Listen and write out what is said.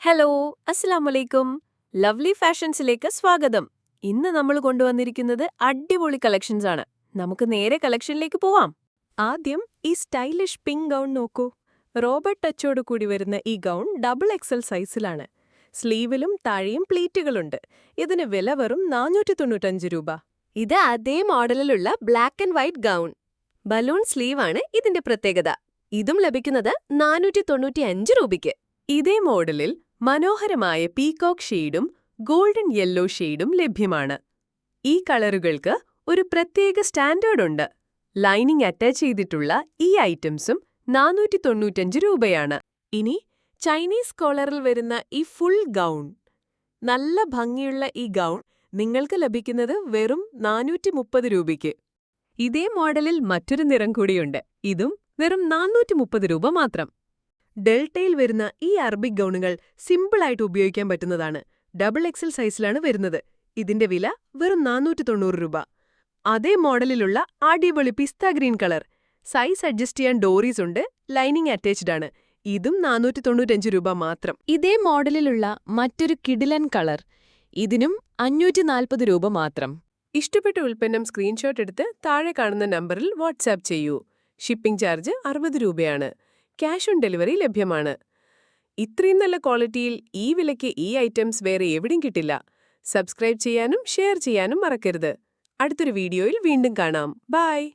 Hello, അസ്സലാമലൈക്കും. Lovely ഫാഷൻസിലേക്ക് സ്വാഗതം. ഇന്ന് നമ്മൾ കൊണ്ടുവന്നിരിക്കുന്നത് അടിപൊളി കളക്ഷൻസ് ആണ്. നമുക്ക് നേരെ കളക്ഷനിലേക്ക് പോവാം. ആദ്യം ഈ സ്റ്റൈലിഷ് പിങ്ക് ഗൗൺ നോക്കൂ. റോബർട്ട് ടച്ചോട് കൂടി വരുന്ന ഈ ഗൗൺ XXL സൈസിലാണ്. സ്ലീവിലും താഴെയും പ്ലീറ്റുകളുണ്ട്. ഇതിന് വില വെറും 495 രൂപ. ഇത് അതേ മോഡലിലുള്ള black and white gown. Balloon സ്ലീവാണ് ഇതിന്റെ പ്രത്യേകത. ഇതും ലഭിക്കുന്നത് 495 രൂപയ്ക്ക്. ഇതേ മോഡലിൽ മനോഹരമായ പീകോക്ക് ഷെയ്ഡും ഗോൾഡൻ യെല്ലോ ഷെയ്ഡും ലഭ്യമാണ്. ഈ കളറുകൾക്ക് ഒരു പ്രത്യേക സ്റ്റാൻഡേർഡ് ഉണ്ട്. ലൈനിങ് അറ്റാച്ച് ചെയ്തിട്ടുള്ള ഈ ഐറ്റംസും 495 രൂപയാണ്. ഇനി ചൈനീസ് കോളറിൽ വരുന്ന ഈ ഫുൾ ഗൗൺ. നല്ല ഭംഗിയുള്ള ഈ ഗൗൺ നിങ്ങൾക്ക് ലഭിക്കുന്നത് വെറും 430 രൂപയ്ക്ക്. ഇതേ മോഡലിൽ മറ്റൊരു നിറം കൂടിയുണ്ട്. ഇതും വെറും 430 രൂപ മാത്രം. ഡെൽറ്റയിൽ വരുന്ന ഈ അറബിക് ഗൗണുകൾ സിമ്പിളായിട്ട് ഉപയോഗിക്കാൻ പറ്റുന്നതാണ്. XXL സൈസിലാണ് വരുന്നത്. ഇതിന്റെ വില വെറും 490 രൂപ. അതേ മോഡലിലുള്ള അടിപൊളി പിസ്ത ഗ്രീൻ കളർ. സൈസ് അഡ്ജസ്റ്റ് ചെയ്യാൻ ഡോറീസ് ഉണ്ട്. ലൈനിങ് അറ്റാച്ച്ഡ് ആണ്. ഇതും 495 രൂപ മാത്രം. ഇതേ മോഡലിലുള്ള മറ്റൊരു കിഡിലൻ കളർ. ഇതിനും 540 രൂപ മാത്രം. ഇഷ്ടപ്പെട്ട ഉൽപ്പന്നം സ്ക്രീൻഷോട്ട് എടുത്ത് താഴെ കാണുന്ന നമ്പറിൽ വാട്സാപ്പ് ചെയ്യൂ. ഷിപ്പിംഗ് ചാർജ് 60 രൂപയാണ്. ക്യാഷ് ഓൺ ഡെലിവറി ലഭ്യമാണ്. ഇത്രയും നല്ല ക്വാളിറ്റിയിൽ ഈ വിലയ്ക്ക് ഈ ഐറ്റംസ് വേറെ എവിടെയും കിട്ടില്ല. സബ്സ്ക്രൈബ് ചെയ്യാനും ഷെയർ ചെയ്യാനും മറക്കരുത്. അടുത്തൊരു വീഡിയോയിൽ വീണ്ടും കാണാം. ബൈ.